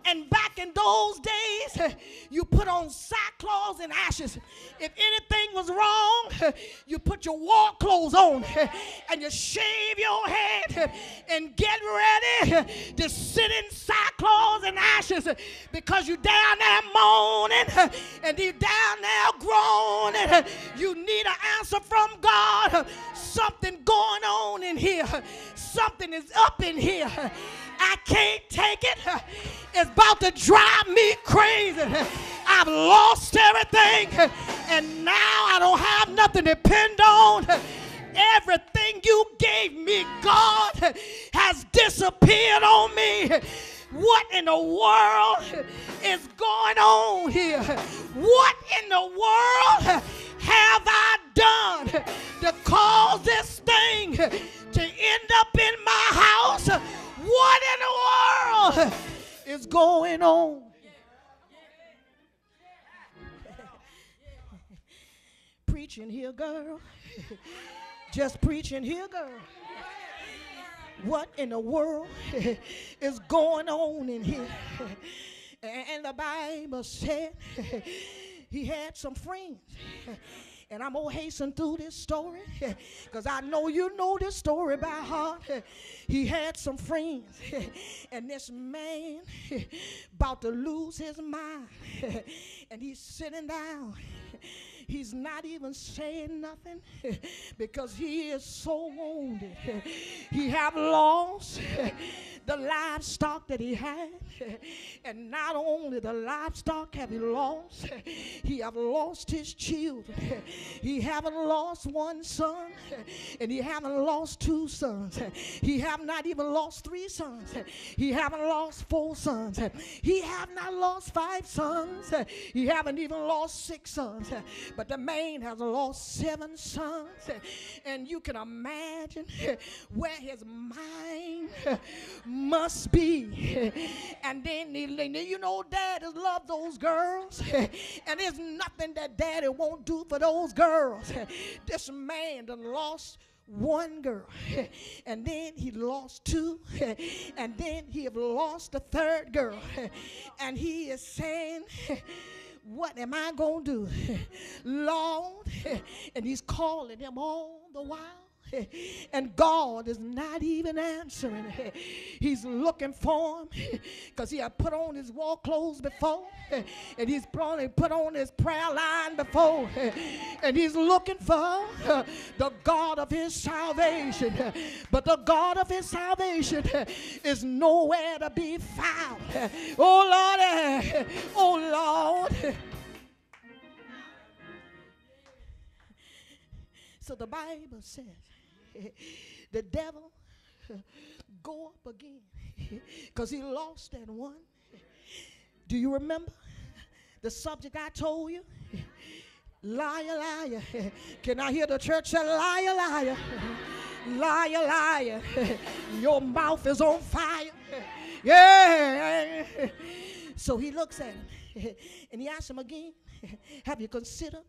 And back in those days, you put on sackcloth and ashes. If anything was wrong, you put your war clothes on and you shave your head and get ready to sit in sackcloth and ashes because you down there moaning and you down there groaning. You need an answer from God. Something going on in here. Something is up in here. I can't take it. It's about to drive me crazy. I've lost everything, and now I don't have nothing to depend on. Everything you gave me, God, has disappeared on me. What in the world is going on here? What in the world have I done to cause this thing to end up in my house? What in the world is going on? Preaching here, girl. Just preaching here, girl. What in the world is going on in here? And the Bible said he had some friends. And I'm going to hasten through this story because I know you know this story by heart. He had some friends, and this man about to lose his mind. And he's sitting down. He's not even saying nothing because he is so wounded. He have lost the livestock that he had. And not only the livestock have he have lost his children. He haven't lost one son, and he haven't lost two sons. He have not even lost three sons. He haven't lost four sons. He have not lost five sons. He haven't even lost six sons. But the man has lost 7 sons. And you can imagine where his mind must be. And then, you know, daddies love those girls. And there's nothing that daddy won't do for those girls. This man done lost one girl, and then he lost 2, and then he have lost the 3rd girl. And he is saying, what am I going to do, Lord? And he's calling him all the while. And God is not even answering. He's looking for him because he had put on his war clothes before, and he's probably put on his prayer line before, and he's looking for the God of his salvation. But the God of his salvation is nowhere to be found. Oh Lord, oh Lord. So the Bible says the devil go up again because he lost that one. Do you remember the subject I told you? Liar, liar. Can I hear the church say liar, liar? Liar, liar. Your mouth is on fire. Yeah. So he looks at him and he asks him again, have you considered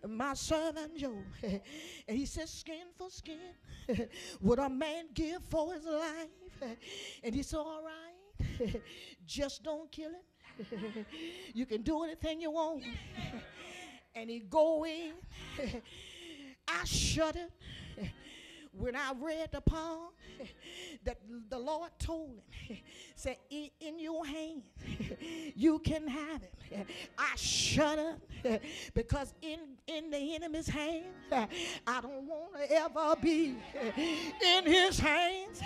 my servant Job? And he says, skin for skin would a man give for his life? And he said, all right, just don't kill him. You can do anything you want. And he go in. I shuddered when I read the poem that the Lord told him, said, in your hands you can have it. I shuddered because in the enemy's hands, I don't want to ever be in his hands.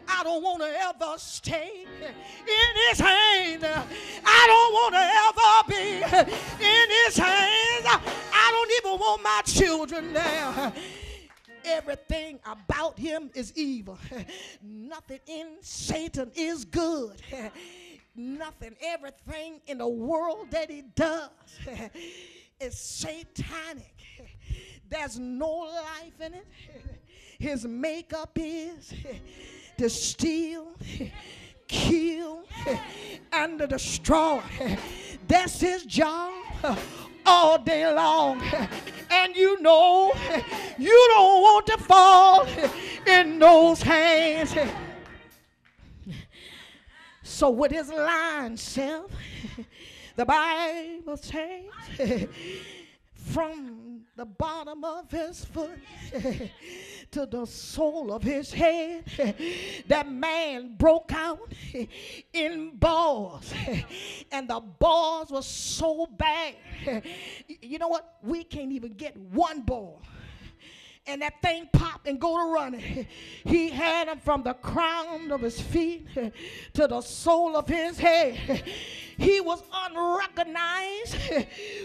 I don't want to ever stay in his hands. I don't want to ever be in his hands. I don't even want my children there. Everything about him is evil. Nothing in Satan is good. Nothing, everything in the world that he does is satanic. There's no life in it. His makeup is to steal, kill, and to destroy. That's his job all day long. And you know, you don't want to fall in those hands. So with his lying self, the Bible says, from the bottom of his foot to the sole of his head, that man broke out in bars, and the bars were so bad. You know what? We can't even get one ball, and that thing popped and go to running. He had him from the crown of his feet to the sole of his head. He was unrecognized.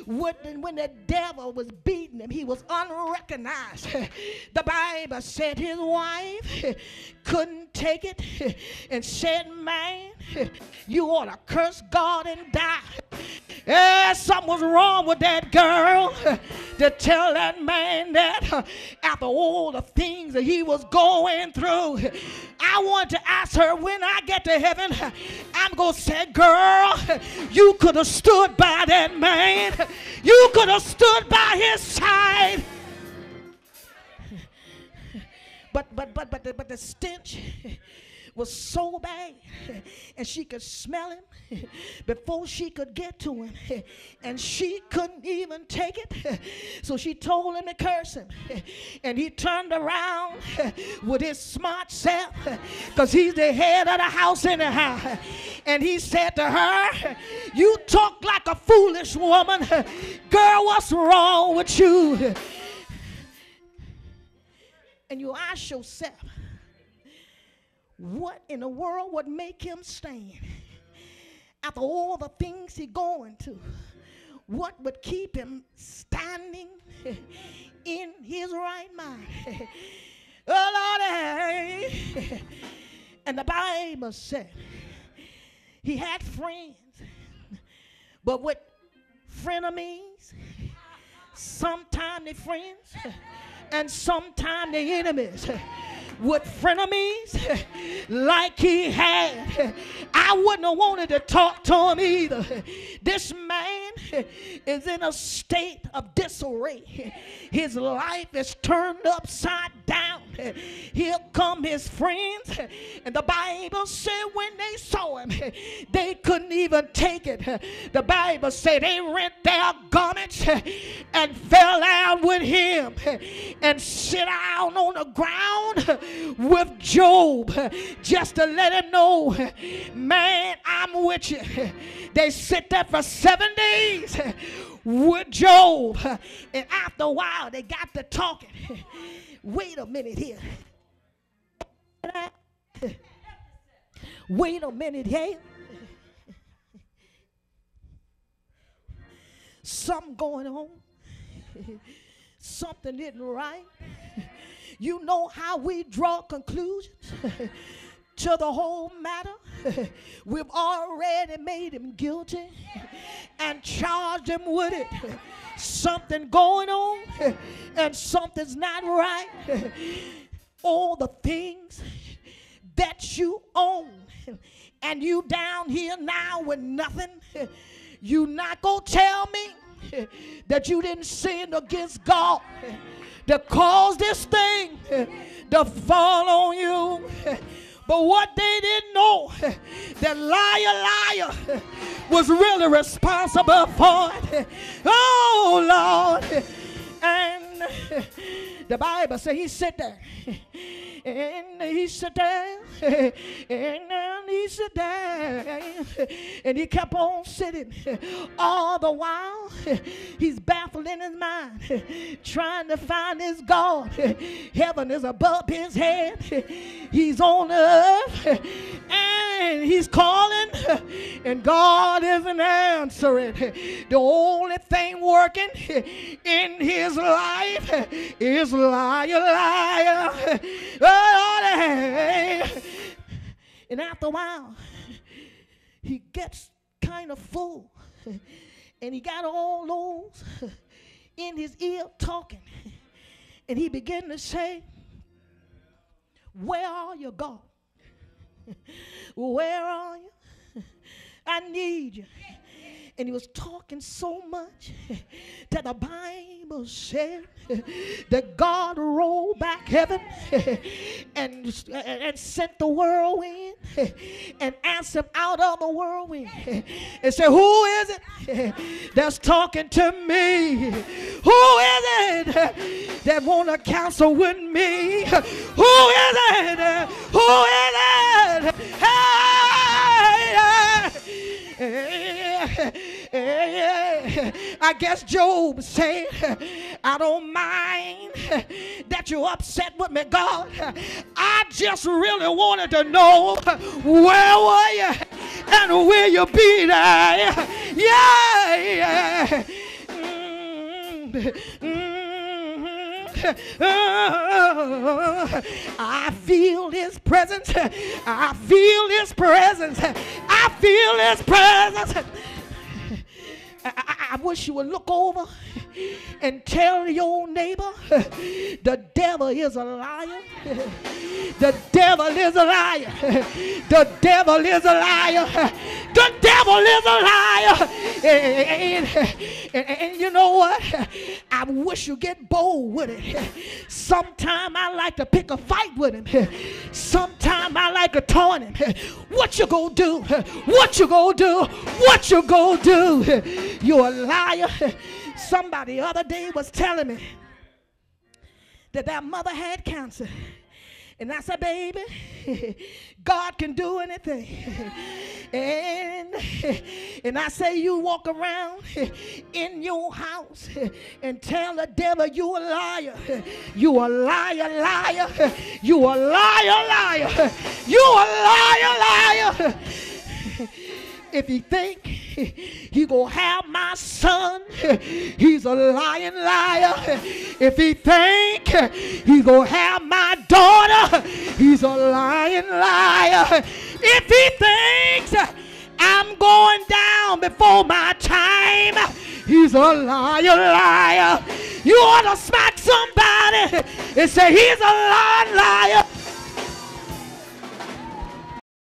When the devil was beating him, he was unrecognized. The Bible said his wife couldn't take it and said, man, you ought to curse God and die. Something was wrong with that girl to tell that man that after all the things that he was going through. I want to ask her, when I get to heaven, I'm going to say, girl, you could have stood by that man. You could have stood by his side. But the stench was so bad, and she could smell him before she could get to him, and she couldn't even take it. So she told him to curse him, and he turned around with his smart self, because he's the head of the house anyhow, and he said to her, you talk like a foolish woman. Girl, what's wrong with you? And you ask yourself, what in the world would make him stand after all the things he's going to? What would keep him standing in his right mind? Oh, Lord. And the Bible said he had friends, but with frenemies, sometimes they're friends and sometimes they're enemies. With frenemies like he had, I wouldn't have wanted to talk to him either. This man is in a state of disarray. His life is turned upside down. Here come his friends, and the Bible said when they saw him, they couldn't even take it. The Bible said they rent their garments and fell down with him and sit down on the ground with Job, just to let him know, man, I'm with you. They sit there for 7 days with Job, and after a while they got to talking. Wait a minute here. Wait a minute here. Something going on. Something isn't right. You know how we draw conclusions to the whole matter? We've already made him guilty and charged him with it. Something going on and something's not right. All the things that you own, and you down here now with nothing, you not gonna tell me that you didn't sin against God to cause this thing to fall on you. But what they didn't know, that liar was really responsible for it. Oh, Lord. And the Bible says he sat there. And he sat there. And he sat there. And he kept on sitting. All the while, he's baffled in his mind, trying to find his God. Heaven is above his head. He's on earth. And he's calling. And God isn't answering. The only thing working in his life is liar. And after a while, he gets kind of full, and he got all those in his ear talking, and he began to say, where are you, God? Where are you? I need you. And he was talking so much that the Bible said that God rolled back heaven and sent the whirlwind and asked him out of the whirlwind and said, who is it that's talking to me? Who is it that want to counsel with me? Who is it? Who is it? I guess Job said, I don't mind that you're upset with me, God. I just really wanted to know, where were you and will you be there? Yeah. I feel his presence. I feel his presence. I feel his presence. I wish you would look over and tell your neighbor, the devil is a liar. The devil is a liar. The devil is a liar. The devil is a liar. And you know what? I wish you get bold with it. Sometime I like to pick a fight with him. Sometime I like to taunt him. What you gonna do? What you gonna do? What you gonna do? You're a liar. Somebody the other day was telling me that their mother had cancer. And I said, baby, God can do anything. And I say, you walk around in your house and tell the devil you a liar. You a liar, liar. You a liar, liar. You a liar, liar. If you think he gonna have my son, he's a lying liar. If he think he gonna have my daughter, he's a lying liar. If he thinks I'm going down before my time, he's a liar, liar. You ought to smack somebody and say he's a liar,